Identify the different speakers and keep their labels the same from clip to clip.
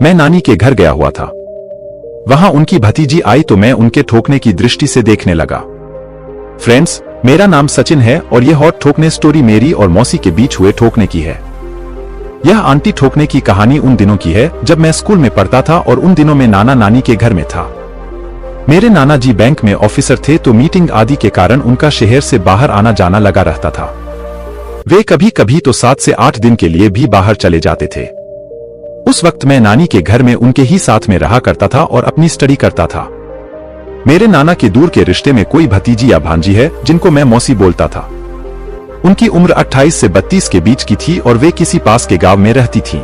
Speaker 1: मैं नानी के घर गया हुआ था। वहां उनकी भतीजी आई तो मैं उनके ठोकने की दृष्टि से देखने लगा। फ्रेंड्स, मेरा नाम सचिन है और यह हॉट ठोकने स्टोरी मेरी और मौसी के बीच हुए ठोकने की है। यह आंटी ठोकने की कहानी उन दिनों की है जब मैं स्कूल में पढ़ता था और उन दिनों में नाना नानी के घर में था। मेरे नाना जी बैंक में ऑफिसर थे तो मीटिंग आदि के कारण उनका शहर से बाहर आना जाना लगा रहता था। वे कभी कभी तो 7 से 8 दिन के लिए भी बाहर चले जाते थे। उस वक्त मैं नानी के घर में उनके ही साथ में रहा करता था और अपनी स्टडी करता था। मेरे नाना के दूर के रिश्ते में कोई भतीजी या भांजी है जिनको मैं मौसी बोलता था। उनकी उम्र 28 से 32 के बीच की थी और वे किसी पास के गांव में रहती थीं।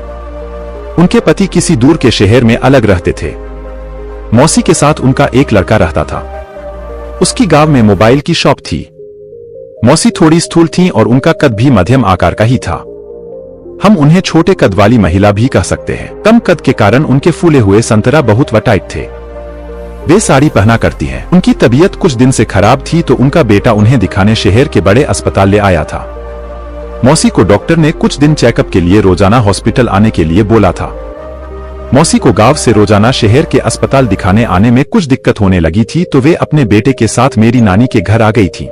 Speaker 1: उनके पति किसी दूर के शहर में अलग रहते थे। मौसी के साथ उनका एक लड़का रहता था। उसकी गांव में मोबाइल की शॉप थी। मौसी थोड़ी स्थूल थीं और उनका कद भी मध्यम आकार का ही था। हम उन्हें छोटे कद वाली महिला भी कह सकते हैं। कम कद के कारण उनके फूले हुए संतरा बहुत वटाइट थे। वे साड़ी पहना करती हैं। उनकी तबीयत कुछ दिन से खराब थी तो उनका बेटा उन्हें दिखाने शहर के बड़े अस्पताल ले आया था। मौसी को डॉक्टर ने कुछ दिन चेकअप के लिए रोजाना हॉस्पिटल आने के लिए बोला था। मौसी को गांव से रोजाना शहर के अस्पताल दिखाने आने में कुछ दिक्कत होने लगी थी तो वे अपने बेटे के साथ मेरी नानी के घर आ गई थी।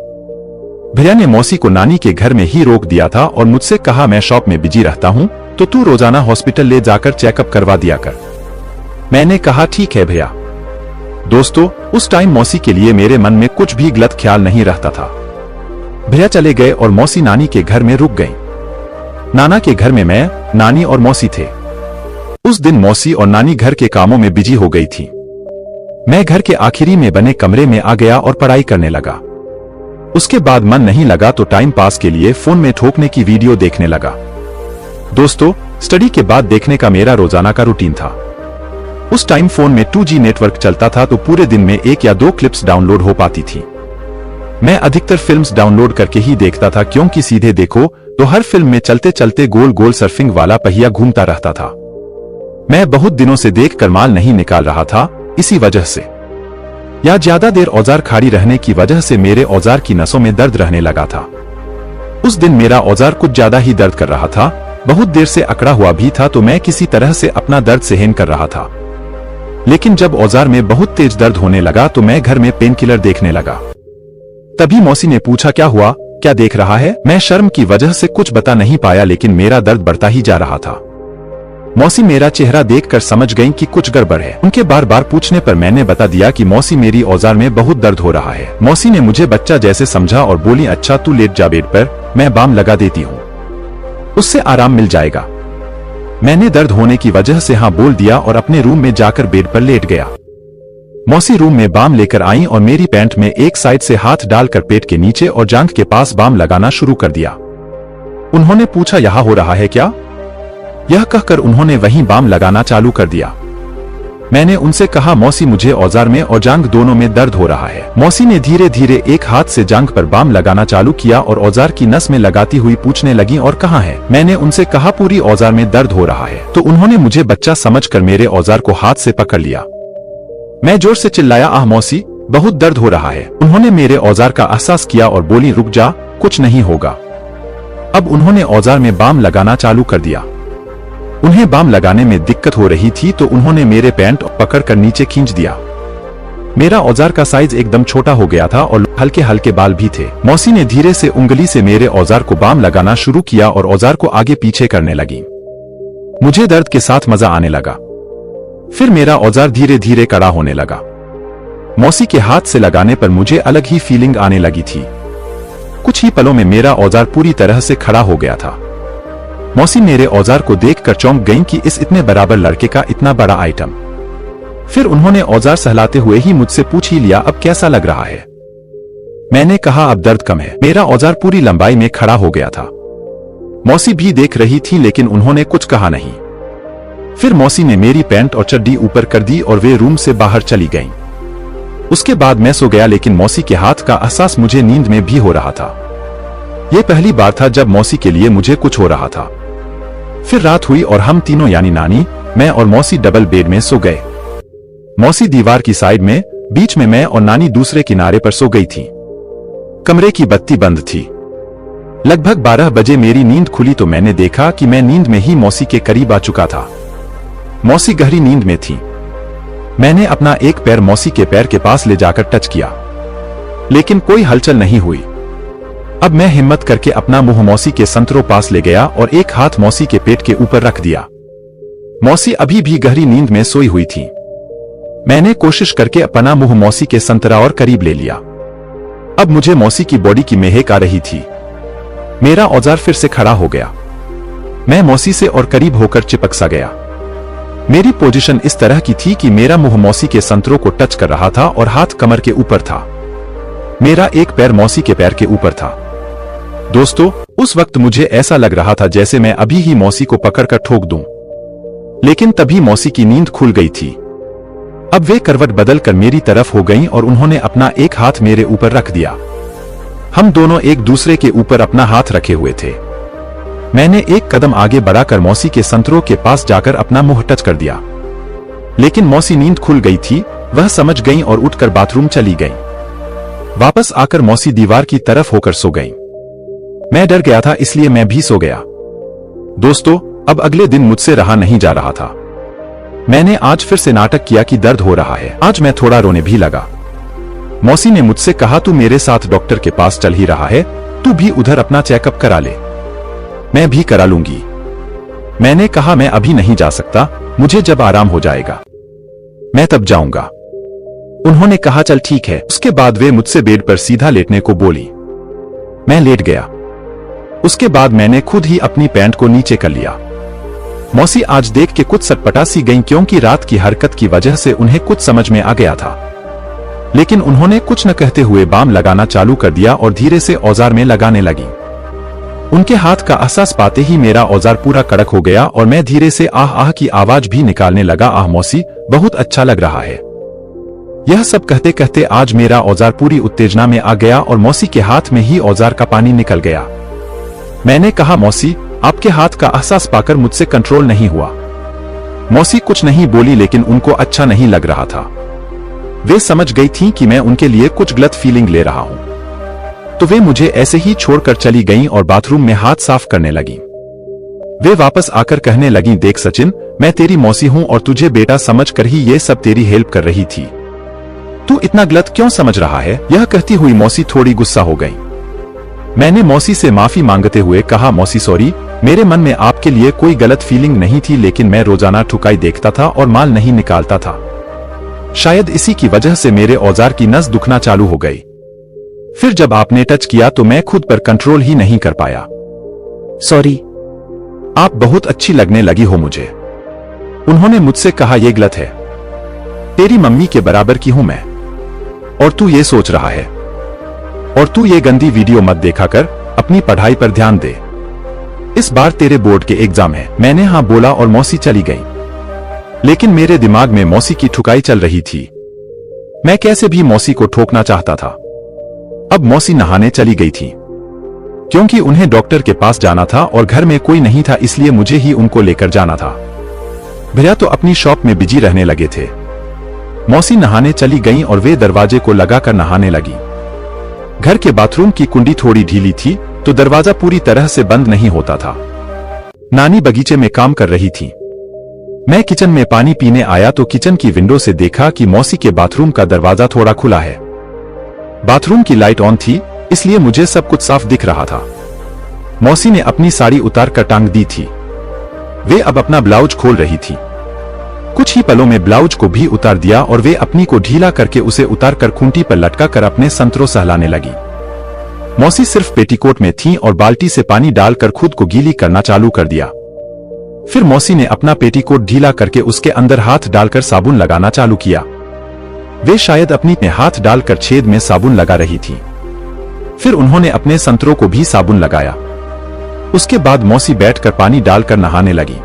Speaker 1: भैया ने मौसी को नानी के घर में ही रोक दिया था और मुझसे कहा, मैं शॉप में बिजी रहता हूँ तो तू रोजाना हॉस्पिटल ले जाकर चेकअप करवा दिया कर। मैंने कहा, ठीक है भैया। दोस्तों, उस टाइम मौसी के लिए मेरे मन में कुछ भी गलत ख्याल नहीं रहता था। भैया चले गए और मौसी नानी के घर में रुक गई। नाना के घर में मैं, नानी और मौसी थे। उस दिन मौसी और नानी घर के कामों में बिजी हो गई थी। मैं घर के आखिरी में बने कमरे में आ गया और पढ़ाई करने लगा। उसके बाद मन नहीं लगा तो टाइम पास के लिए फोन में ठोकने की वीडियो देखने लगा। दोस्तों, स्टडी के बाद देखने का मेरा रोजाना का रूटीन था। उस टाइम फोन में 2G नेटवर्क चलता था तो पूरे दिन में 1 या 2 क्लिप्स डाउनलोड हो पाती थी। मैं अधिकतर फिल्म्स डाउनलोड करके ही देखता था क्योंकि सीधे देखो तो हर फिल्म में चलते चलते गोल गोल सर्फिंग वाला पहिया घूमता रहता था। मैं बहुत दिनों से देखकर माल नहीं निकाल रहा था, इसी वजह से या ज्यादा देर औजार खाड़ी रहने की वजह से मेरे औजार की नसों में दर्द रहने लगा था। उस दिन मेरा औजार कुछ ज्यादा ही दर्द कर रहा था। बहुत देर से अकड़ा हुआ भी था तो मैं किसी तरह से अपना दर्द सहन कर रहा था। लेकिन जब औजार में बहुत तेज दर्द होने लगा तो मैं घर में पेन किलर देखने लगा। तभी मौसी ने पूछा, क्या हुआ, क्या देख रहा है? मैं शर्म की वजह से कुछ बता नहीं पाया लेकिन मेरा दर्द बढ़ता ही जा रहा था। मौसी मेरा चेहरा देखकर समझ गईं कि कुछ गड़बड़ है। उनके बार बार पूछने पर मैंने बता दिया कि मौसी मेरी औजार में बहुत दर्द हो रहा है। मौसी ने मुझे बच्चा जैसे समझा और बोली, अच्छा तू लेट जा बेड पर, मैं बाम लगा देती हूँ, उससे आराम मिल जाएगा। मैंने दर्द होने की वजह से हाँ बोल दिया और अपने रूम में जाकर बेड पर लेट गया। मौसी रूम में बाम लेकर आई और मेरी पैंट में एक साइड से हाथ डालकर पेट के नीचे और जांघ के पास बाम लगाना शुरू कर दिया। उन्होंने पूछा, यहाँ हो रहा है क्या? यह कहकर उन्होंने वहीं बाम लगाना चालू कर दिया। मैंने उनसे कहा, मौसी मुझे औजार में और जांघ दोनों में दर्द हो रहा है। मौसी ने धीरे धीरे एक हाथ से जांघ पर बाम लगाना चालू किया और औजार की नस में लगाती हुई पूछने लगी, और कहाँ है? मैंने उनसे कहा, पूरी औजार में दर्द हो रहा है। तो उन्होंने मुझे बच्चा समझकर मेरे औजार को हाथ से पकड़ लिया। मैं जोर से चिल्लाया, आह मौसी, बहुत दर्द हो रहा है। उन्होंने मेरे औजार का एहसास किया और बोली, रुक जा, कुछ नहीं होगा। अब उन्होंने औजार में बाम लगाना चालू कर दिया। उन्हें बाम लगाने में दिक्कत हो रही थी तो उन्होंने मेरे पैंट पकड़कर नीचे खींच दिया। मेरा औजार का साइज एकदम छोटा हो गया था और हल्के हल्के बाल भी थे। मौसी ने धीरे से उंगली से मेरे औजार को बाम लगाना शुरू किया और औजार को आगे पीछे करने लगी। मुझे दर्द के साथ मजा आने लगा। फिर मेरा औजार धीरे धीरे कड़ा होने लगा। मौसी के हाथ से लगाने पर मुझे अलग ही फीलिंग आने लगी थी। कुछ ही पलों में मेरा औजार पूरी तरह से खड़ा हो गया था। मौसी मेरे औजार को देखकर चौंक गईं कि इस इतने बराबर लड़के का इतना बड़ा आइटम। फिर उन्होंने औजार सहलाते हुए ही मुझसे पूछ ही लिया, अब कैसा लग रहा है? मैंने कहा, अब दर्द कम है। मेरा औजार पूरी लंबाई में खड़ा हो गया था। मौसी भी देख रही थी लेकिन उन्होंने कुछ कहा नहीं। फिर मौसी ने मेरी पैंट और चड्डी ऊपर कर दी और वे रूम से बाहर चली गईं। उसके बाद मैं सो गया लेकिन मौसी के हाथ का एहसास मुझे नींद में भी हो रहा था। यह पहली बार था जब मौसी के लिए मुझे कुछ हो रहा था। फिर रात हुई और हम तीनों यानी नानी, मैं और मौसी डबल बेड में सो गए। मौसी दीवार की साइड में, बीच में मैं और नानी दूसरे किनारे पर सो गई थी। कमरे की बत्ती बंद थी। लगभग 12 बजे मेरी नींद खुली तो मैंने देखा कि मैं नींद में ही मौसी के करीब आ चुका था। मौसी गहरी नींद में थी। मैंने अपना एक पैर मौसी के पैर के पास ले जाकर टच किया, लेकिन कोई हलचल नहीं हुई। अब मैं हिम्मत करके अपना मुंह मौसी के संतरों पास ले गया और एक हाथ मौसी के पेट के ऊपर रख दिया। मौसी अभी भी गहरी नींद में सोई हुई थी। मैंने कोशिश करके अपना मुंह मौसी के संतरा और करीब ले लिया। अब मुझे मौसी की बॉडी की महक आ रही थी। मेरा औजार फिर से खड़ा हो गया। मैं मौसी से और करीब होकर चिपक सा गया। मेरी पोजीशन इस तरह की थी कि मेरा मुंह मौसी के संतरों को टच कर रहा था और हाथ कमर के ऊपर था। मेरा एक पैर मौसी के पैर के ऊपर था। दोस्तों, उस वक्त मुझे ऐसा लग रहा था जैसे मैं अभी ही मौसी को पकड़कर ठोक दूं। लेकिन तभी मौसी की नींद खुल गई थी। अब वे करवट बदलकर मेरी तरफ हो गईं और उन्होंने अपना एक हाथ मेरे ऊपर रख दिया। हम दोनों एक दूसरे के ऊपर अपना हाथ रखे हुए थे। मैंने एक कदम आगे बढ़ाकर मौसी के संतरों के पास जाकर अपना मुंह टच कर दिया, लेकिन मौसी नींद खुल गई थी। वह समझ गई और उठकर बाथरूम चली गई। वापस आकर मौसी दीवार की तरफ होकर सो गई। मैं डर गया था, इसलिए मैं भी सो गया। दोस्तों, अब अगले दिन मुझसे रहा नहीं जा रहा था। मैंने आज फिर से नाटक किया कि दर्द हो रहा है। आज मैं थोड़ा रोने भी लगा। मौसी ने मुझसे कहा, तू मेरे साथ डॉक्टर के पास चल ही रहा है, तू भी उधर अपना चेकअप करा ले। मैं भी करा लूंगी। मैंने कहा, मैं अभी नहीं जा सकता, मुझे जब आराम हो जाएगा मैं तब जाऊंगा। उन्होंने कहा, चल ठीक है। उसके बाद वे मुझसे बेड पर सीधा लेटने को बोली। मैं लेट गया। उसके बाद मैंने खुद ही अपनी पैंट को नीचे कर लिया। मौसी आज देख के कुछ सटपटा सी गईं, क्योंकि रात की हरकत की वजह से उन्हें कुछ समझ में आ गया था। लेकिन उन्होंने कुछ न कहते हुए बाम लगाना चालू कर दिया और धीरे से औजार में लगाने लगी। उनके हाथ का एहसास पाते ही मेरा औजार पूरा कड़क हो गया और मैं धीरे से आह आह की आवाज भी निकालने लगा। आह मौसी, बहुत अच्छा लग रहा है। यह सब कहते कहते आज मेरा औजार पूरी उत्तेजना में आ गया और मौसी के हाथ में ही औजार का पानी निकल गया। मैंने कहा, मौसी, आपके हाथ का एहसास पाकर मुझसे कंट्रोल नहीं हुआ। मौसी कुछ नहीं बोली, लेकिन उनको अच्छा नहीं लग रहा था। वे समझ गई थीं कि मैं उनके लिए कुछ गलत फीलिंग ले रहा हूं, तो वे मुझे ऐसे ही छोड़कर चली गईं और बाथरूम में हाथ साफ करने लगी। वे वापस आकर कहने लगी, देख सचिन, मैं तेरी मौसी हूं और तुझे बेटा समझकर ही ये सब तेरी हेल्प कर रही थी। तू इतना गलत क्यों समझ रहा है? यह कहती हुई मौसी थोड़ी गुस्सा हो गई। मैंने मौसी से माफी मांगते हुए कहा, मौसी सॉरी, मेरे मन में आपके लिए कोई गलत फीलिंग नहीं थी, लेकिन मैं रोजाना ठुकाई देखता था और माल नहीं निकालता था। शायद इसी की वजह से मेरे औजार की नस दुखना चालू हो गई। फिर जब आपने टच किया तो मैं खुद पर कंट्रोल ही नहीं कर पाया। सॉरी, आप बहुत अच्छी लगने लगी हो मुझे। उन्होंने मुझसे कहा, यह गलत है, तेरी मम्मी के बराबर की हूं मैं, और तू ये सोच रहा है, और तू ये गंदी वीडियो मत देखा कर, अपनी पढ़ाई पर ध्यान दे। इस बार तेरे बोर्ड के एग्जाम है। मैंने हाँ बोला और मौसी चली गई। लेकिन मेरे दिमाग में मौसी की ठुकाई चल रही थी। मैं कैसे भी मौसी को ठोकना चाहता था। अब मौसी नहाने चली गई थी, क्योंकि उन्हें डॉक्टर के पास जाना था और घर में कोई नहीं था, इसलिए मुझे ही उनको लेकर जाना था। भैया तो अपनी शॉप में बिजी रहने लगे थे। मौसी नहाने चली गईं और वे दरवाजे को लगाकर नहाने लगी। घर के बाथरूम की कुंडी थोड़ी ढीली थी, तो दरवाजा पूरी तरह से बंद नहीं होता था। नानी बगीचे में काम कर रही थी। मैं किचन में पानी पीने आया तो किचन की विंडो से देखा कि मौसी के बाथरूम का दरवाजा थोड़ा खुला है। बाथरूम की लाइट ऑन थी, इसलिए मुझे सब कुछ साफ दिख रहा था। मौसी ने अपनी साड़ी उतार कर टांग दी थी। वे अब अपना ब्लाउज खोल रही थी। कुछ ही पलों में ब्लाउज को भी उतार दिया और वे अपनी को ढीला करके उसे उतार कर खूंटी पर लटका कर अपने संतरों सहलाने लगी। मौसी सिर्फ पेटीकोट में थीं और बाल्टी से पानी डालकर खुद को गीली करना चालू कर दिया। फिर मौसी ने अपना पेटीकोट ढीला करके उसके अंदर हाथ डालकर साबुन लगाना चालू किया। वे शायद अपनी में हाथ डालकर छेद में साबुन लगा रही थी। फिर उन्होंने अपने संतरों को भी साबुन लगाया। उसके बाद मौसी बैठकर पानी डालकर नहाने लगी।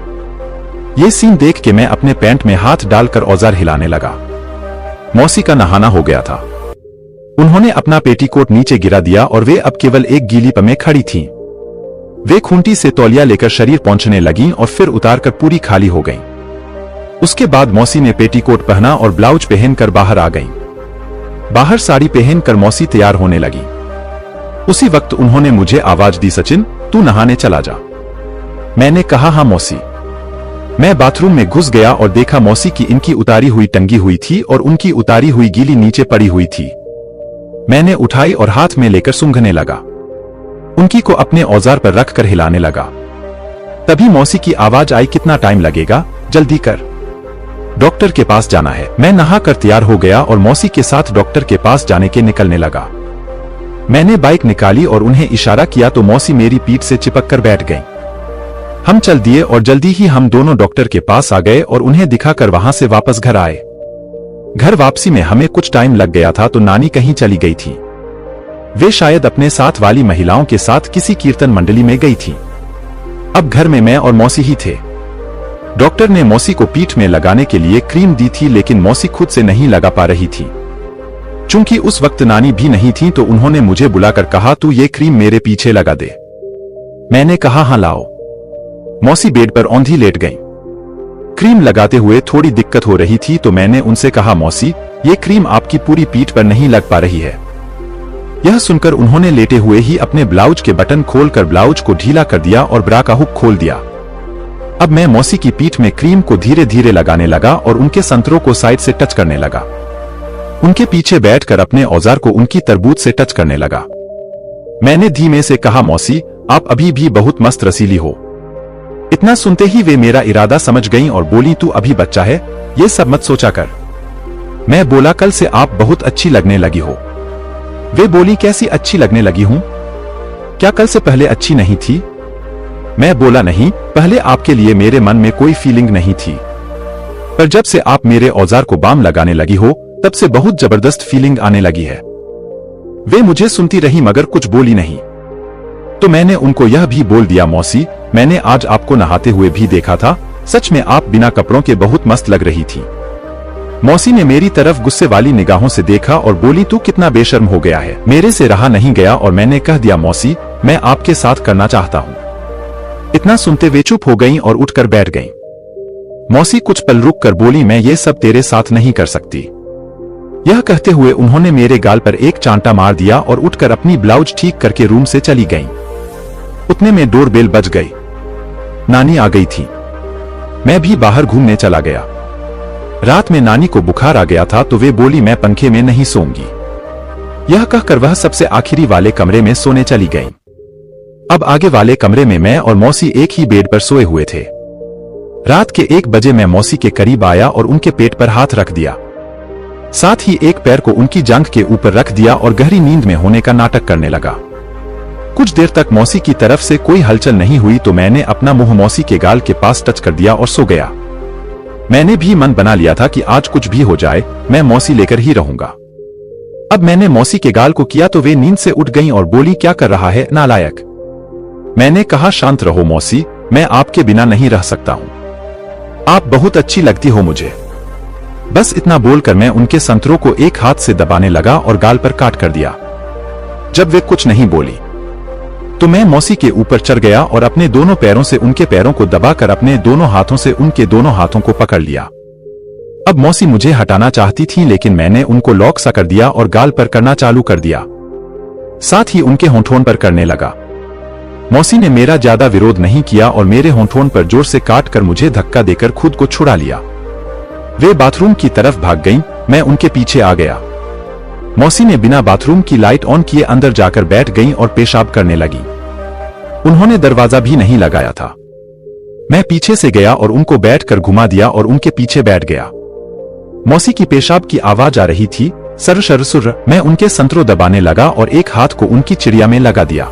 Speaker 1: ये सीन देख के मैं अपने पैंट में हाथ डालकर औजार हिलाने लगा। मौसी का नहाना हो गया था। उन्होंने अपना पेटीकोट नीचे गिरा दिया और वे अब केवल एक गीली पे में खड़ी थीं। वे खूंटी से तौलिया लेकर शरीर पोंछने लगीं और फिर उतारकर पूरी खाली हो गईं। उसके बाद मौसी ने पेटीकोट पहना और ब्लाउज पहनकर बाहर आ गईं। बाहर साड़ी पहनकर मौसी तैयार होने लगी। उसी वक्त उन्होंने मुझे आवाज दी, सचिन, तू नहाने चला जा। मैंने कहा, हाँ मौसी। मैं बाथरूम में घुस गया और देखा मौसी की इनकी उतारी हुई टंगी हुई थी और उनकी उतारी हुई गीली नीचे पड़ी हुई थी। मैंने उठाई और हाथ में लेकर सूंघने लगा। उनकी को अपने औजार पर रखकर हिलाने लगा। तभी मौसी की आवाज आई, कितना टाइम लगेगा, जल्दी कर, डॉक्टर के पास जाना है। मैं नहा कर तैयार हो गया और मौसी के साथ डॉक्टर के पास जाने के निकलने लगा। मैंने बाइक निकाली और उन्हें इशारा किया तो मौसी मेरी पीठ से चिपक कर बैठ गई। हम चल दिए और जल्दी ही हम दोनों डॉक्टर के पास आ गए और उन्हें दिखाकर वहां से वापस घर आए। घर वापसी में हमें कुछ टाइम लग गया था तो नानी कहीं चली गई थी। वे शायद अपने साथ वाली महिलाओं के साथ किसी कीर्तन मंडली में गई थी। अब घर में मैं और मौसी ही थे। डॉक्टर ने मौसी को पीठ में लगाने के लिए क्रीम दी थी, लेकिन मौसी खुद से नहीं लगा पा रही थी। चूंकि उस वक्त नानी भी नहीं थी तो उन्होंने मुझे बुलाकर कहा, तू ये क्रीम मेरे पीछे लगा दे। मैंने कहा, हाँ लाओ। मौसी बेड पर औंधी लेट गई। क्रीम लगाते हुए थोड़ी दिक्कत हो रही थी तो मैंने उनसे कहा, मौसी ये क्रीम आपकी पूरी पीठ पर नहीं लग पा रही है। यह सुनकर उन्होंने लेटे हुए ही अपने ब्लाउज के बटन खोलकर ब्लाउज को ढीला कर दिया और ब्रा का हुक खोल दिया। अब मैं मौसी की पीठ में क्रीम को धीरे धीरे लगाने लगा और उनके संतरों को साइड से टच करने लगा। उनके पीछे बैठकर अपने औजार को उनकी तरबूज से टच करने लगा। मैंने धीमे से कहा, मौसी आप अभी भी बहुत मस्त रसीली हो। इतना सुनते ही वे मेरा इरादा समझ गईं और बोली, तू अभी बच्चा है, ये सब मत सोचा कर। मैं बोला, कल से आप बहुत अच्छी लगने लगी हो। वे बोली, कैसी अच्छी लगने लगी हूं? क्या कल से पहले अच्छी नहीं थी? मैं बोला, नहीं, पहले आपके लिए मेरे मन में कोई फीलिंग नहीं थी, पर जब से आप मेरे औजार को बाम लगाने लगी हो तब से बहुत जबरदस्त फीलिंग आने लगी है। वे मुझे सुनती रही मगर कुछ बोली नहीं। तो मैंने उनको यह भी बोल दिया, मौसी मैंने आज आपको नहाते हुए भी देखा था, सच में आप बिना कपड़ों के बहुत मस्त लग रही थी। मौसी ने मेरी तरफ गुस्से वाली निगाहों से देखा और बोली, तू कितना बेशर्म हो गया है। मेरे से रहा नहीं गया और मैंने कह दिया, मौसी मैं आपके साथ करना चाहता हूँ। इतना सुनते वे चुप हो गईं और उठकर बैठ गईं। मौसी कुछ पल रुक कर बोली, मैं ये सब तेरे साथ नहीं कर सकती। यह कहते हुए उन्होंने मेरे गाल पर एक चांटा मार दिया और उठकर अपनी ब्लाउज ठीक करके रूम से चली गईं। उतने में डोरबेल बज गई। नानी आ गई थी। मैं भी बाहर घूमने चला गया। रात में नानी को बुखार आ गया था तो वे बोली, मैं पंखे में नहीं सोऊंगी। यह कहकर वह सबसे आखिरी वाले कमरे में सोने चली गईं। अब आगे वाले कमरे में मैं और मौसी एक ही बेड पर सोए हुए थे। रात के 1 बजे मैं मौसी के करीब आया और उनके पेट पर हाथ रख दिया। साथ ही एक पैर को उनकी जांघ के ऊपर रख दिया और गहरी नींद में होने का नाटक करने लगा। कुछ देर तक मौसी की तरफ से कोई हलचल नहीं हुई तो मैंने अपना मुंह मौसी के गाल के पास टच कर दिया और सो गया। मैंने भी मन बना लिया था कि आज कुछ भी हो जाए मैं मौसी लेकर ही रहूंगा। अब मैंने मौसी के गाल को किया तो वे नींद से उठ गईं और बोली, क्या कर रहा है नालायक। मैंने कहा, शांत रहो मौसी, मैं आपके बिना नहीं रह सकता हूं। आप बहुत अच्छी लगती हो मुझे। बस इतना बोलकर मैं उनके संतरों को एक हाथ से दबाने लगा और गाल पर काट कर दिया। जब वे कुछ नहीं बोली तो मैं मौसी के ऊपर चढ़ गया और अपने दोनों पैरों से उनके पैरों को दबाकर अपने दोनों हाथों से उनके दोनों हाथों को पकड़ लिया। अब मौसी मुझे हटाना चाहती थी लेकिन मैंने उनको लॉक सा कर दिया और गाल पर करना चालू कर दिया। साथ ही उनके होंठों पर करने लगा। मौसी ने मेरा ज्यादा विरोध नहीं किया और मेरे होंठों पर जोर से काट कर मुझे धक्का देकर खुद को छुड़ा लिया। वे बाथरूम की तरफ भाग गईं, मैं उनके पीछे आ गया। मौसी ने बिना बाथरूम की लाइट ऑन किए अंदर जाकर बैठ गईं और पेशाब करने लगी। उन्होंने दरवाजा भी नहीं लगाया था। मैं पीछे से गया और उनको बैठकर घुमा दिया और उनके पीछे बैठ गया। मौसी की पेशाब की आवाज आ रही थी, सर सर सुर। मैं उनके संतरों दबाने लगा और एक हाथ को उनकी चिड़िया में लगा दिया।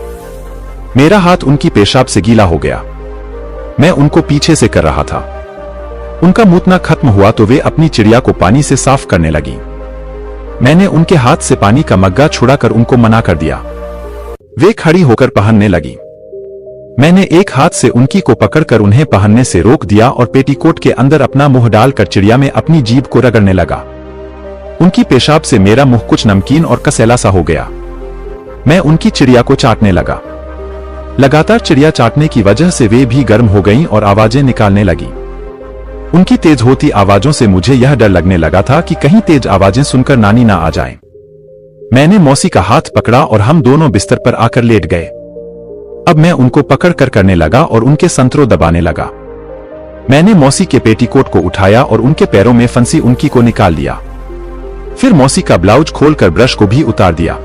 Speaker 1: मेरा हाथ उनकी पेशाब से गीला हो गया। मैं उनको पीछे से कर रहा था। उनका मूतना खत्म हुआ तो वे अपनी चिड़िया को पानी से साफ करने लगी। मैंने उनके हाथ से पानी का मग्गा छुड़ाकर उनको मना कर दिया। वे खड़ी होकर पहनने लगी। मैंने एक हाथ से उनकी को पकड़कर उन्हें पहनने से रोक दिया और पेटीकोट के अंदर अपना मुंह डालकर चिड़िया में अपनी जीभ को रगड़ने लगा। उनकी पेशाब से मेरा मुंह कुछ नमकीन और कसैला सा हो गया। मैं उनकी चिड़िया को चाटने लगा। लगातार चिड़िया चाटने की वजह से वे भी गर्म हो गईं और आवाजें निकालने लगी। उनकी तेज होती आवाजों से मुझे यह डर लगने लगा था कि कहीं तेज आवाजें सुनकर नानी ना आ जाएं। मैंने मौसी का हाथ पकड़ा और हम दोनों बिस्तर पर आकर लेट गए। अब मैं उनको पकड़ कर करने लगा और उनके संतरों दबाने लगा। मैंने मौसी के पेटीकोट को उठाया और उनके पैरों में फंसी उनकी को निकाल लिया। फिर मौसी का ब्लाउज खोलकर ब्रश को भी उतार दिया।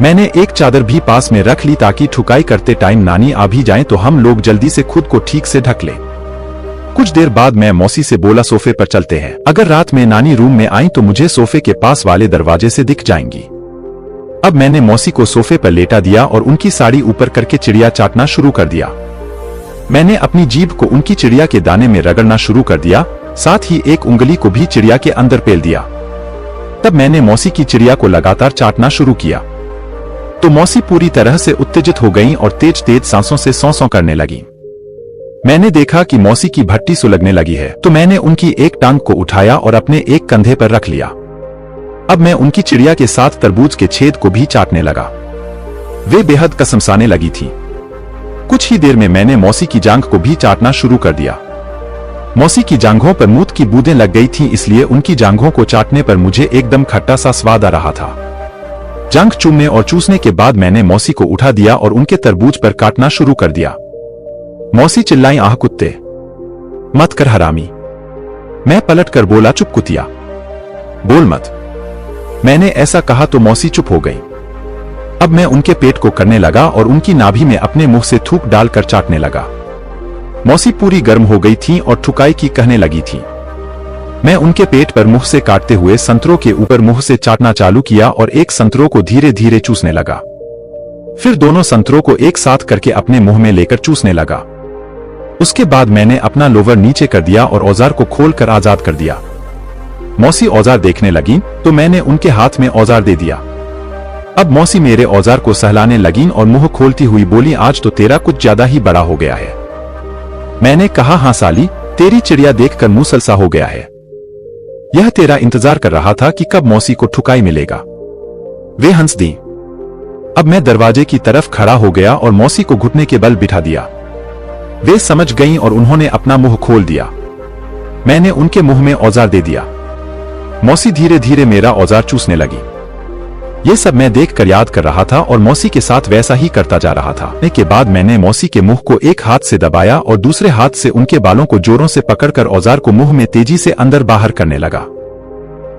Speaker 1: मैंने एक चादर भी पास में रख ली ताकि ठुकाई करते टाइम नानी आ भी जाएं तो हम लोग जल्दी से खुद को ठीक से ढक लें। कुछ देर बाद मैं मौसी से बोला सोफे पर चलते हैं, अगर रात में नानी रूम में आई तो मुझे सोफे के पास वाले दरवाजे से दिख जाएंगी। अब मैंने मौसी को सोफे पर लेटा दिया और उनकी साड़ी ऊपर करके चिड़िया चाटना शुरू कर दिया। मैंने अपनी जीभ को उनकी चिड़िया के दाने में रगड़ना शुरू कर दिया, साथ ही एक उंगली को भी चिड़िया के अंदर पेल दिया। तब मैंने मौसी की चिड़िया को लगातार चाटना शुरू किया तो मौसी पूरी तरह से उत्तेजित हो गईं और तेज तेज सांसों से सौं सौं करने लगी। मैंने देखा कि मौसी की भट्टी सुलगने लगी है तो मैंने उनकी एक टांग को उठाया और अपने एक कंधे पर रख लिया। अब मैं उनकी चिड़िया के साथ तरबूज के छेद को भी चाटने लगा। वे बेहद कसमसाने लगी थी। कुछ ही देर में मैंने मौसी की जांघ को भी चाटना शुरू कर दिया। मौसी की जांघों पर मूत की बूंदें लग गई थीं, इसलिए उनकी जांघों को चाटने पर मुझे एकदम खट्टा सा स्वाद आ रहा था। जांघ चूमने और चूसने के बाद मैंने मौसी को उठा दिया और उनके तरबूज पर काटना शुरू कर दिया। मौसी चिल्लाई, आह कुत्ते, मत कर हरामी। मैं पलट कर बोला, चुप कुतिया, बोल मत। मैंने ऐसा कहा तो मौसी चुप हो गई। अब मैं उनके पेट को करने लगा और उनकी नाभि में अपने मुंह से थूक डालकर चाटने लगा। मौसी पूरी गर्म हो गई थी और ठुकाई की कहने लगी थी। मैं उनके पेट पर मुंह से काटते हुए संतरों के ऊपर मुंह से चाटना चालू किया और एक संतरों को धीरे धीरे चूसने लगा। फिर दोनों संतरों को एक साथ करके अपने मुंह में लेकर चूसने लगा। उसके बाद मैंने अपना लोवर नीचे कर दिया और औजार को खोलकर आजाद कर दिया। मौसी औजार देखने लगी तो मैंने उनके हाथ में औजार दे दिया। अब मौसी मेरे औजार को सहलाने लगीं और मुंह खोलती हुई बोली, आज तो तेरा कुछ ज्यादा ही बड़ा हो गया है। मैंने कहा, हाँ साली, तेरी चिड़िया देखकर मुंह सलसा हो गया है। यह तेरा इंतजार कर रहा था कि कब मौसी को ठुकाई मिलेगा। वे हंस दी। अब मैं दरवाजे की तरफ खड़ा हो गया और मौसी को घुटने के बल बिठा दिया। वे समझ गईं और उन्होंने अपना मुंह खोल दिया। मैंने उनके मुंह में औजार दे दिया। मौसी धीरे धीरे मेरा औजार चूसने लगी। ये सब मैं देखकर याद कर रहा था और मौसी के साथ वैसा ही करता जा रहा था। के बाद मैंने मौसी के मुंह को एक हाथ से दबाया और दूसरे हाथ से उनके बालों को जोरों से पकड़कर औजार को मुंह में तेजी से अंदर बाहर करने लगा।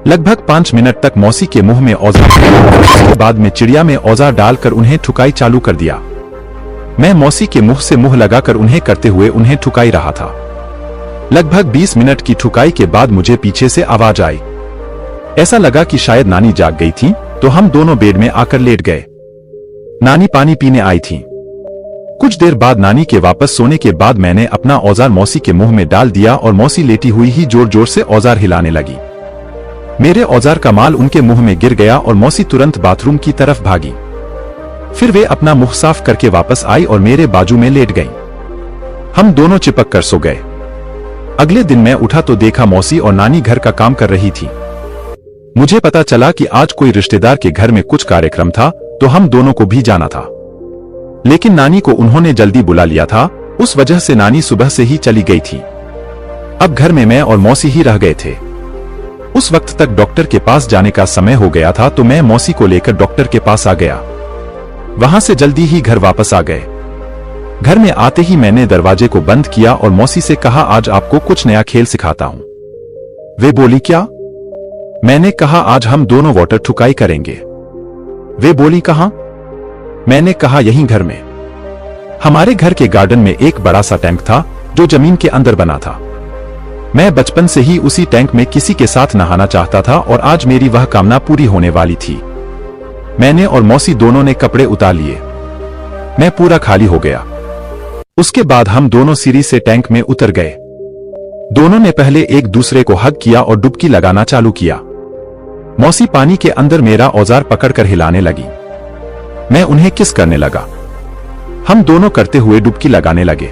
Speaker 1: लगभग 5 मिनट तक मौसी के मुंह में औजार, उसके बाद में चिड़िया में औजार डालकर उन्हें ठुकाई चालू कर दिया। मैं मौसी के मुंह से मुंह लगाकर उन्हें करते हुए उन्हें ठुकाई रहा था। लगभग 20 मिनट की ठुकाई के बाद मुझे पीछे से आवाज आई। ऐसा लगा कि शायद नानी जाग गई थी, तो हम दोनों बेड में आकर लेट गए। नानी पानी पीने आई थी। कुछ देर बाद नानी के वापस सोने के बाद मैंने अपना औजार मौसी के मुंह में डाल दिया और मौसी लेटी हुई ही जोर जोर से औजार हिलाने लगी। मेरे औजार का माल उनके मुंह में गिर गया और मौसी तुरंत बाथरूम की तरफ भागी। फिर वे अपना मुंह साफ करके वापस आई और मेरे बाजू में लेट गई। हम दोनों चिपक कर सो गए। अगले दिन मैं उठा तो देखा मौसी और नानी घर का काम कर रही थी। मुझे पता चला कि आज कोई रिश्तेदार के घर में कुछ कार्यक्रम था, तो हम दोनों को भी जाना था। लेकिन नानी को उन्होंने जल्दी बुला लिया था, उस वजह से नानी सुबह से ही चली गई थी। अब घर में मैं और मौसी ही रह गए थे। उस वक्त तक डॉक्टर के पास जाने का समय हो गया था, तो मैं मौसी को लेकर डॉक्टर के पास आ गया। वहां से जल्दी ही घर वापस आ गए। घर में आते ही मैंने दरवाजे को बंद किया और मौसी से कहा, आज आपको कुछ नया खेल सिखाता हूं। वे बोली, क्या? मैंने कहा, आज हम दोनों वाटर ठुकाई करेंगे। वे बोली, कहां? मैंने कहा, यहीं घर में। हमारे घर के गार्डन में एक बड़ा सा टैंक था जो जमीन के अंदर बना था। मैं बचपन से ही उसी टैंक में किसी के साथ नहाना चाहता था और आज मेरी वह कामना पूरी होने वाली थी। मैंने और मौसी दोनों ने कपड़े उतार लिए। मैं पूरा खाली हो गया। उसके बाद हम दोनों सीढ़ी से टैंक में उतर गए। दोनों ने पहले एक दूसरे को हग किया और डुबकी लगाना चालू किया। मौसी पानी के अंदर मेरा औजार पकड़कर हिलाने लगी। मैं उन्हें किस करने लगा। हम दोनों करते हुए डुबकी लगाने लगे।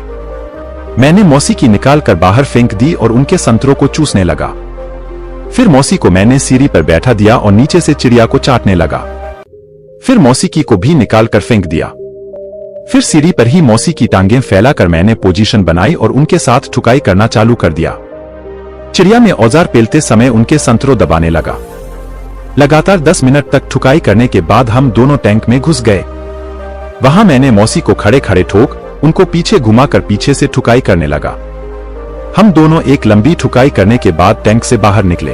Speaker 1: मैंने मौसी की निकाल कर बाहर फेंक दी और उनके संतरों को चूसने लगा। फिर मौसी को मैंने सीढ़ी पर बैठा दिया और नीचे से चिड़िया को चाटने लगा। फिर मौसी की को भी निकाल कर फेंक दिया। फिर सीढ़ी पर ही मौसी की टांगें फैलाकर मैंने पोजीशन बनाई और उनके साथ ठुकाई करना चालू कर दिया। चिड़िया में औजार पेलते समय उनके संतरों दबाने लगा। लगातार 10 मिनट तक ठुकाई करने के बाद हम दोनों टैंक में घुस गए। वहां मैंने मौसी को खड़े खड़े ठोक उनको पीछे घुमाकर पीछे से ठुकाई करने लगा। हम दोनों एक लंबी ठुकाई करने के बाद टैंक से बाहर निकले।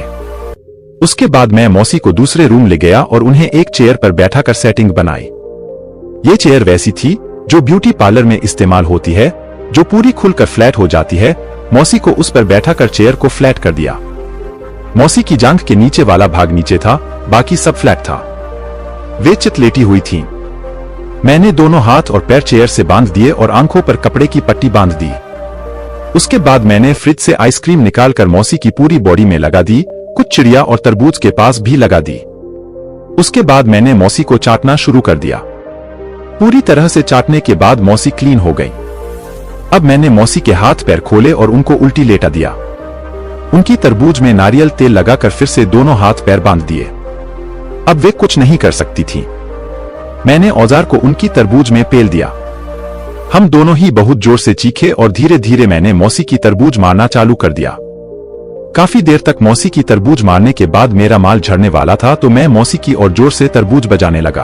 Speaker 1: उसके बाद मैं मौसी को दूसरे रूम ले गया और उन्हें एक चेयर पर बैठाकर सेटिंग बनाई। ये चेयर वैसी थी जो ब्यूटी पार्लर में इस्तेमाल होती है, जो पूरी खुलकर फ्लैट हो जाती है। मौसी को उस पर बैठाकर चेयर को फ्लैट कर दिया। मौसी की जांघ के नीचे वाला भाग नीचे था, बाकी सब फ्लैट था। वे चित लेटी हुई थीं। मैंने दोनों हाथ और पैर चेयर से बांध दिए और आंखों पर कपड़े की पट्टी बांध दी। उसके बाद मैंने फ्रिज से आइसक्रीम निकालकर मौसी की पूरी बॉडी में लगा दी, कुछ चिड़िया और तरबूज के पास भी लगा दी। उसके बाद मैंने मौसी को चाटना शुरू कर दिया। पूरी तरह से चाटने के बाद मौसी क्लीन हो गई। अब मैंने मौसी के हाथ पैर खोले और उनको उल्टी लेटा दिया। उनकी तरबूज में नारियल तेल लगाकर फिर से दोनों हाथ पैर बांध दिए। अब वे कुछ नहीं कर सकती थी। मैंने औजार को उनकी तरबूज में पेल दिया। हम दोनों ही बहुत जोर से चीखे और धीरे धीरे मैंने मौसी की तरबूज मारना चालू कर दिया। काफी देर तक मौसी की तरबूज मारने के बाद मेरा माल झड़ने वाला था तो मैं मौसी की और जोर से तरबूज बजाने लगा।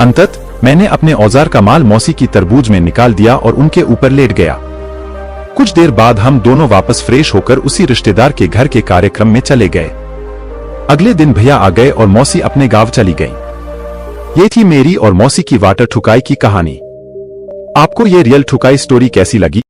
Speaker 1: अंततः मैंने अपने औजार का माल मौसी की तरबूज में निकाल दिया और उनके ऊपर लेट गया। कुछ देर बाद हम दोनों वापस फ्रेश होकर उसी रिश्तेदार के घर के कार्यक्रम में चले गए। अगले दिन भैया आ गए और मौसी अपने गांव चली गई। ये थी मेरी और मौसी की वाटर ठुकाई की कहानी। आपको ये रियल ठुकाई स्टोरी कैसी लगी?